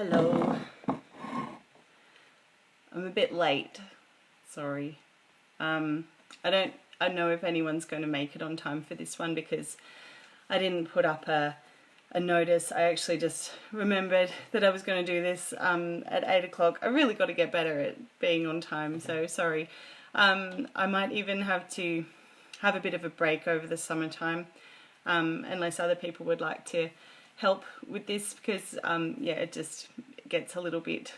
Hello. I'm a bit late. Sorry. I don't know if anyone's going to make it on time for this one because I didn't put up a notice. I actually just remembered that I was going to do this at 8 o'clock. I really got to get better at being on time, so sorry. I might even have to have a bit of a break over the summertime, unless other people would like to help with this, because yeah, it just gets a little bit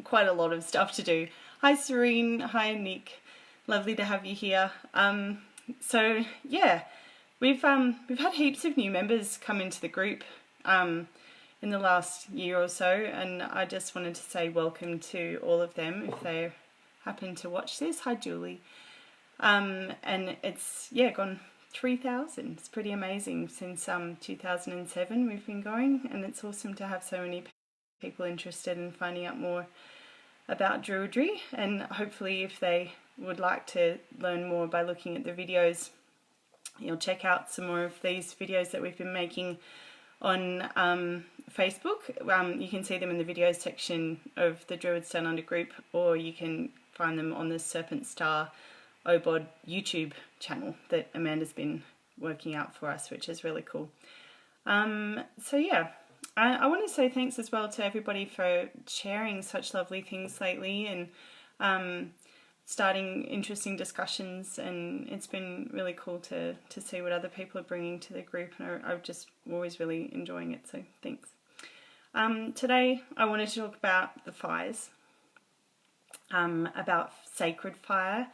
quite a lot of stuff to do. Hi Serene, hi Nick, lovely to have you here. So yeah, we've had heaps of new members come into the group in the last year or so, and I just wanted to say welcome to all of them if they happen to watch this. Hi Julie. And it's gone 3,000. It's pretty amazing. Since 2007 we've been going, and it's awesome to have so many people interested in finding out more about Druidry, and hopefully if they would like to learn more by looking at the videos, you'll check out some more of these videos that we've been making on Facebook. You can see them in the videos section of the Druids Down Under group, or you can find them on the SerpentStar OBOD YouTube channel that Amanda's been working out for us, which is really cool. So yeah, I want to say thanks as well to everybody for sharing such lovely things lately, and starting interesting discussions, and it's been really cool to see what other people are bringing to the group, and I'm just always really enjoying it, so thanks. Today I wanted to talk about the fires, about sacred fire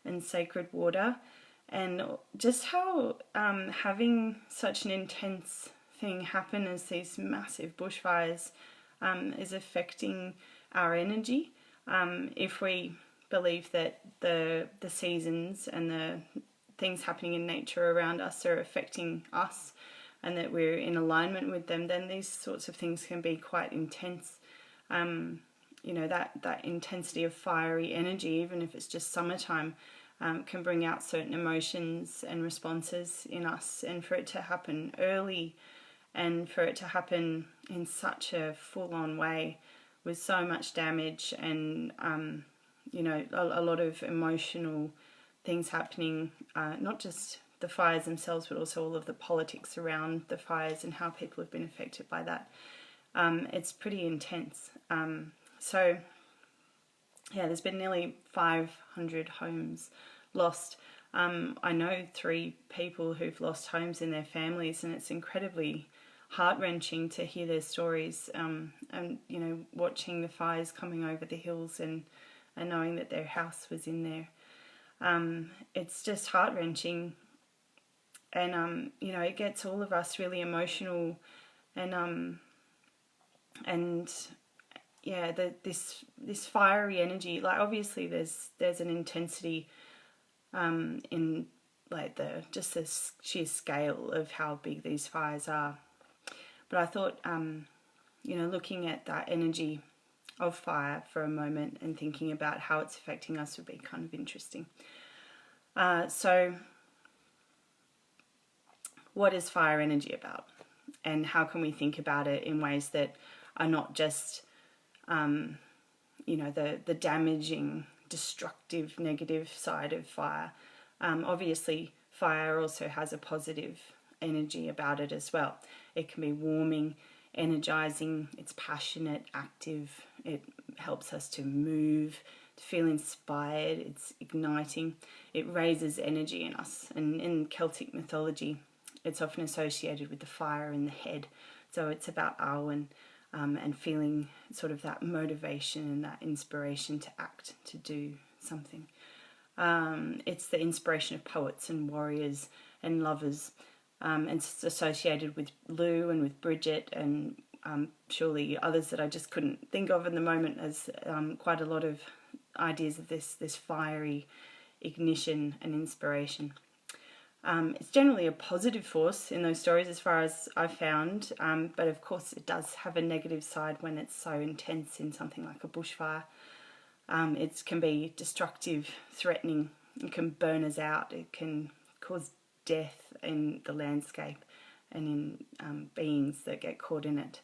and sacred water, and just how having such an intense thing happen as these massive bushfires is affecting our energy. If we believe that the seasons and the things happening in nature around us are affecting us, and that we're in alignment with them, then these sorts of things can be quite intense. You know, that intensity of fiery energy, even if it's just summertime, can bring out certain emotions and responses in us, and for it to happen early and for it to happen in such a full-on way with so much damage and you know, a lot of emotional things happening, not just the fires themselves but also all of the politics around the fires and how people have been affected by that. It's pretty intense. So yeah, there's been nearly 500 homes lost. I know 3 people who've lost homes in their families, and it's incredibly heart-wrenching to hear their stories, and you know, watching the fires coming over the hills and knowing that their house was in there. It's just heart-wrenching, and you know, it gets all of us really emotional, and yeah, this fiery energy, like obviously there's an intensity in like the sheer scale of how big these fires are. But I thought, you know, looking at that energy of fire for a moment and thinking about how it's affecting us would be kind of interesting. So what is fire energy about, and how can we think about it in ways that are not just you know, the damaging, destructive, negative side of fire? Obviously fire also has a positive energy about it as well. It can be warming, energizing, it's passionate, active, it helps us to move, to feel inspired, it's igniting, it raises energy in us. And in Celtic mythology it's often associated with the fire in the head, so it's about Arwen, and feeling sort of that motivation and that inspiration to act, to do something. It's the inspiration of poets and warriors and lovers. It's associated with Lou and with Bridget, and surely others that I just couldn't think of in the moment, as quite a lot of ideas of this fiery ignition and inspiration. It's generally a positive force in those stories as far as I've found, but of course it does have a negative side when it's so intense in something like a bushfire. It can be destructive, threatening, it can burn us out, it can cause death in the landscape and in beings that get caught in it.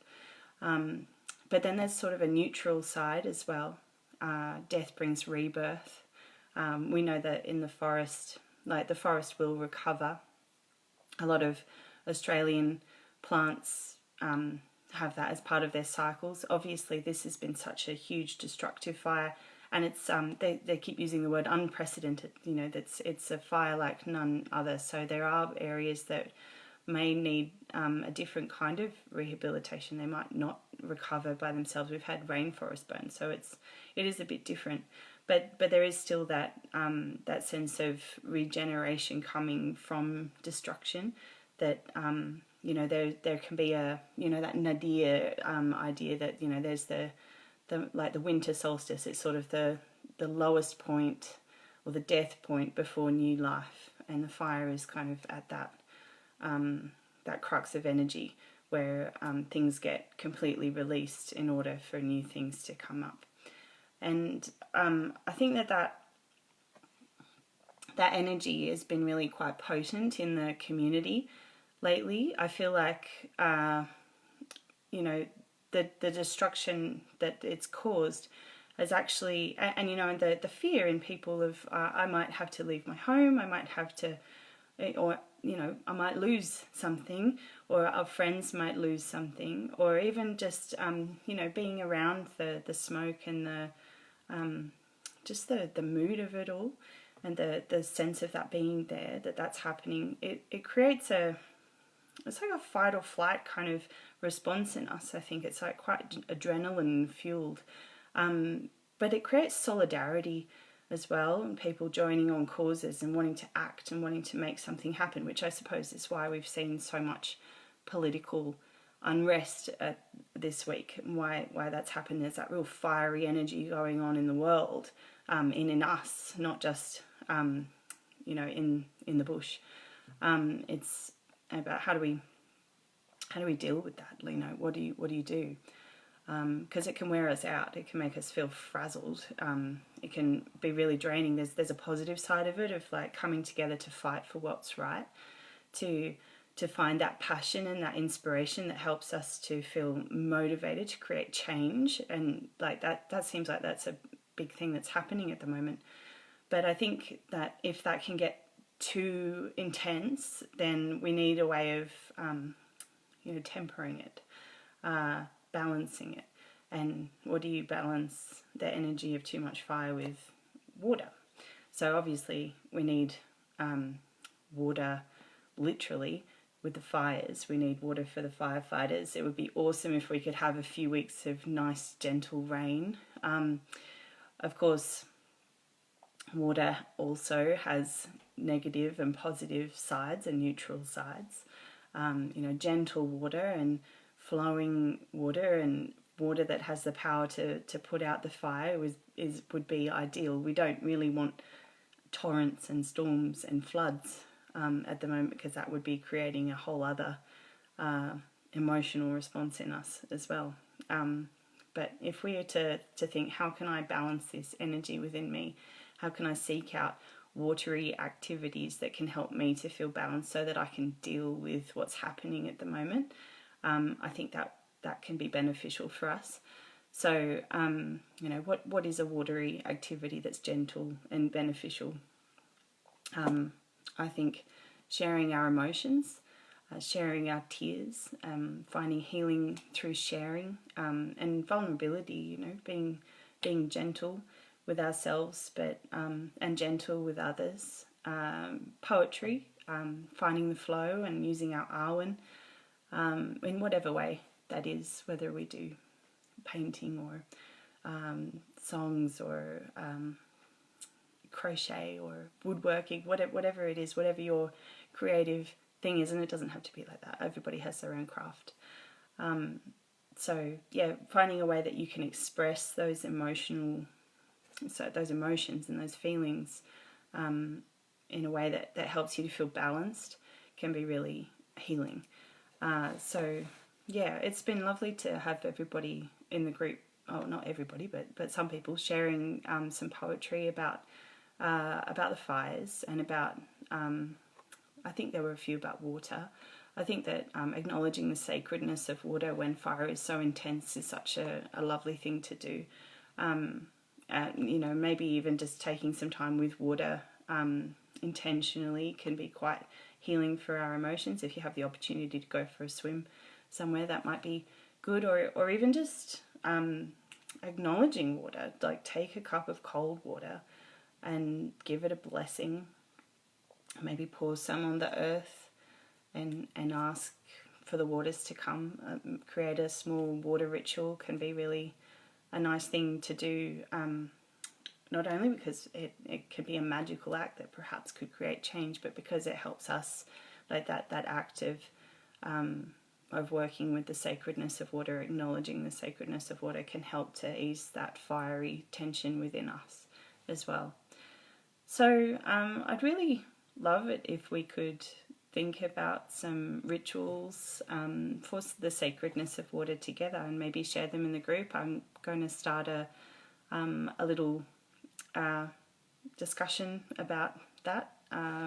but then there's sort of a neutral side as well. Death brings rebirth. We know that in the forest, like the forest will recover. A lot of Australian plants have that as part of their cycles. Obviously, this has been such a huge destructive fire, and it's they keep using the word unprecedented. You know, it's a fire like none other. So there are areas that may need a different kind of rehabilitation. They might not recover by themselves. We've had rainforest burn, so it is a bit different. But there is still that that sense of regeneration coming from destruction. That you know, there can be a, you know, that nadir idea that, you know, there's the like the winter solstice. It's sort of the lowest point or the death point before new life, and the fire is kind of at that that crux of energy where things get completely released in order for new things to come up. And I think that energy has been really quite potent in the community lately. I feel like, you know, the destruction that it's caused has actually, and you know, and the fear in people of, I might have to leave my home, I might have to, or, you know, I might lose something, or our friends might lose something, or even just, you know, being around the smoke and the, just the mood of it all, and the sense of that being there, that's happening. It creates it's like a fight or flight kind of response in us. I think it's like quite adrenaline fueled, but it creates solidarity as well, and people joining on causes and wanting to act and wanting to make something happen, which I suppose is why we've seen so much political unrest this week, and why that's happened. There's that real fiery energy going on in the world, in us, not just you know, in the bush. It's about how do we deal with that? You know, what do you do? Because it can wear us out. It can make us feel frazzled. It can be really draining. There's a positive side of it, of like coming together to fight for what's right, to find that passion and that inspiration that helps us to feel motivated to create change. And like that seems like that's a big thing that's happening at the moment. But I think that if that can get too intense, then we need a way of you know, tempering it, balancing it. And what do you balance the energy of too much fire with? Water. So obviously we need water, literally, with the fires. We need water for the firefighters. It would be awesome if we could have a few weeks of nice, gentle rain. Of course, water also has negative and positive sides and neutral sides. You know, gentle water and flowing water, and water that has the power to put out the fire would be ideal. We don't really want torrents and storms and floods at the moment, because that would be creating a whole other emotional response in us as well. But if we are to think, how can I balance this energy within me? How can I seek out watery activities that can help me to feel balanced so that I can deal with what's happening at the moment? I think that can be beneficial for us. So, you know, what is a watery activity that's gentle and beneficial? I think sharing our emotions, sharing our tears, finding healing through sharing, and vulnerability, you know, being gentle with ourselves, but and gentle with others. Poetry, finding the flow and using our awen, in whatever way that is, whether we do painting or songs or crochet or woodworking, whatever it is, whatever your creative thing is, and it doesn't have to be like that. Everybody has their own craft. So yeah, finding a way that you can express those emotions and those feelings in a way that helps you to feel balanced can be really healing. So yeah, it's been lovely to have everybody in the group, oh not everybody, but some people sharing some poetry about the fires, and about I think there were a few about water, I think that acknowledging the sacredness of water when fire is so intense is such a lovely thing to do. You know, maybe even just taking some time with water intentionally can be quite healing for our emotions. If you have the opportunity to go for a swim somewhere, that might be good. Or even just acknowledging water, like take a cup of cold water and give it a blessing. Maybe pour some on the earth and ask for the waters to come. Create a small water ritual can be really a nice thing to do, not only because it can be a magical act that perhaps could create change, but because it helps us, like that act of working with the sacredness of water, acknowledging the sacredness of water, can help to ease that fiery tension within us as well. So I'd really love it if we could think about some rituals for the sacredness of water together and maybe share them in the group. I'm going to start a little discussion about that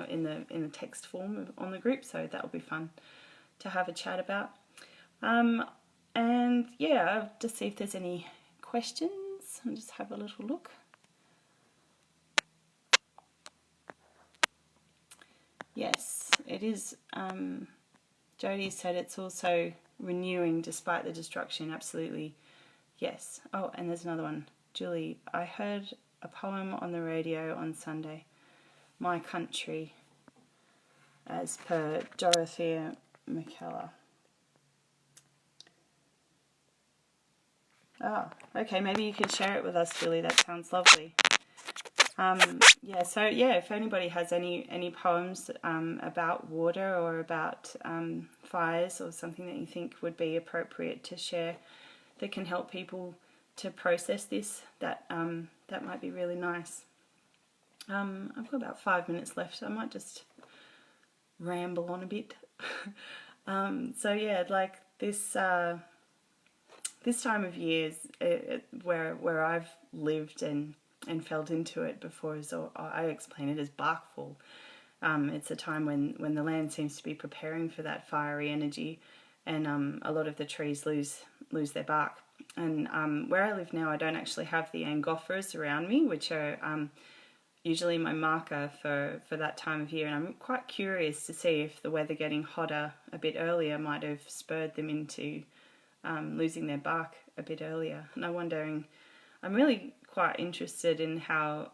in the text form on the group, so that'll be fun to have a chat about. And yeah, I'll just see if there's any questions. I'll just have a little look. Yes, it is. Jodie said it's also renewing despite the destruction. Absolutely. Yes. Oh, and there's another one. Julie, I heard a poem on the radio on Sunday. My Country, as per Dorothea McKellar. Oh, okay. Maybe you could share it with us, Julie. That sounds lovely. Yeah, so yeah, if anybody has any poems about water or about fires or something that you think would be appropriate to share that can help people to process this, that might be really nice. I've got about 5 minutes left, so I might just ramble on a bit. So yeah, like this time of year is where I've lived and felt into it before, so I explain it as barkfall. It's a time when the land seems to be preparing for that fiery energy, and a lot of the trees lose their bark. And where I live now, I don't actually have the angophores around me, which are usually my marker for that time of year. And I'm quite curious to see if the weather getting hotter a bit earlier might have spurred them into losing their bark a bit earlier. And I'm really quite interested in how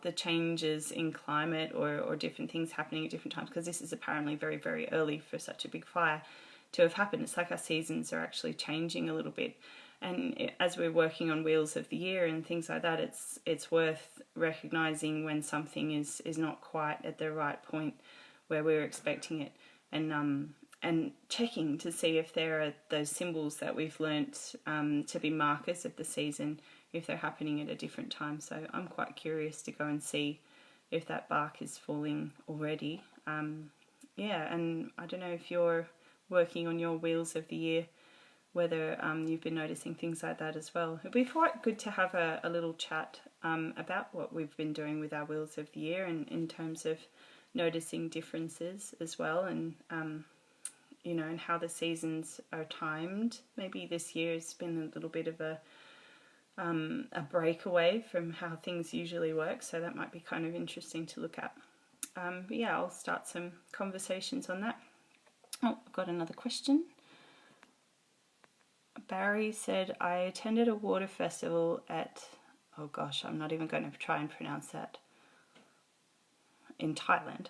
the changes in climate or different things happening at different times, because this is apparently very, very early for such a big fire to have happened. It's like our seasons are actually changing a little bit, and as we're working on wheels of the year and things like that, it's worth recognizing when something is not quite at the right point where we're expecting it, and checking to see if there are those symbols that we've learnt to be markers of the season, if they're happening at a different time. So I'm quite curious to go and see if that bark is falling already. Yeah, and I don't know if you're working on your wheels of the year, whether you've been noticing things like that as well. It'd be quite good to have a little chat about what we've been doing with our wheels of the year, and in terms of noticing differences as well, and and how the seasons are timed. Maybe this year has been a little bit of a breakaway from how things usually work, so that might be kind of interesting to look at. But yeah, I'll start some conversations on that. Oh, I've got another question. Barry said, I attended a water festival at, oh gosh, I'm not even going to try and pronounce that, in Thailand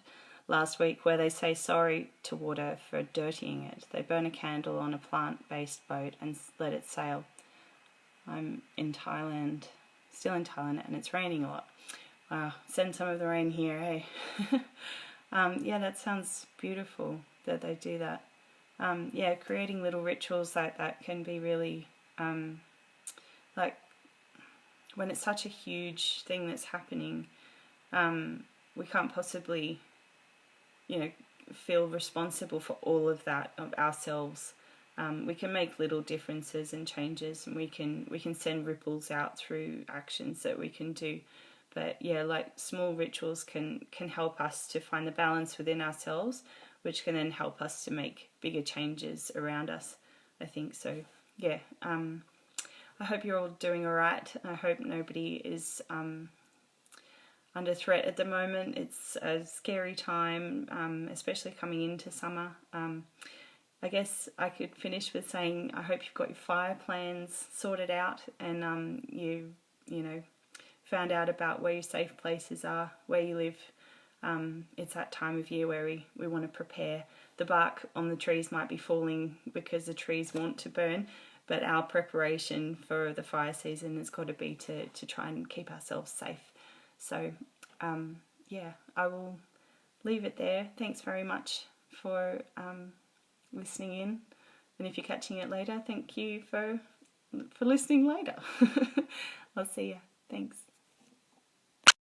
last week, where they say sorry to water for dirtying it. They burn a candle on a plant-based boat and let it sail. I'm in Thailand, still in Thailand, and it's raining a lot. Wow, send some of the rain here, hey? Yeah, that sounds beautiful that they do that. Yeah, creating little rituals like that can be really, like, when it's such a huge thing that's happening, we can't possibly, feel responsible for all of that of ourselves. We can make little differences and changes, and we can send ripples out through actions that we can do. But yeah, like small rituals can help us to find the balance within ourselves, which can then help us to make bigger changes around us, I think. So yeah, I hope you're all doing all right. I hope nobody is under threat at the moment. It's a scary time, especially coming into summer. I guess I could finish with saying I hope you've got your fire plans sorted out, and you know, found out about where your safe places are, where you live. It's that time of year where we want to prepare. The bark on the trees might be falling because the trees want to burn, but our preparation for the fire season has got to be to try and keep ourselves safe. So yeah, I will leave it there. Thanks very much for listening in, and if you're catching it later, thank you for listening later. I'll see you. Thanks.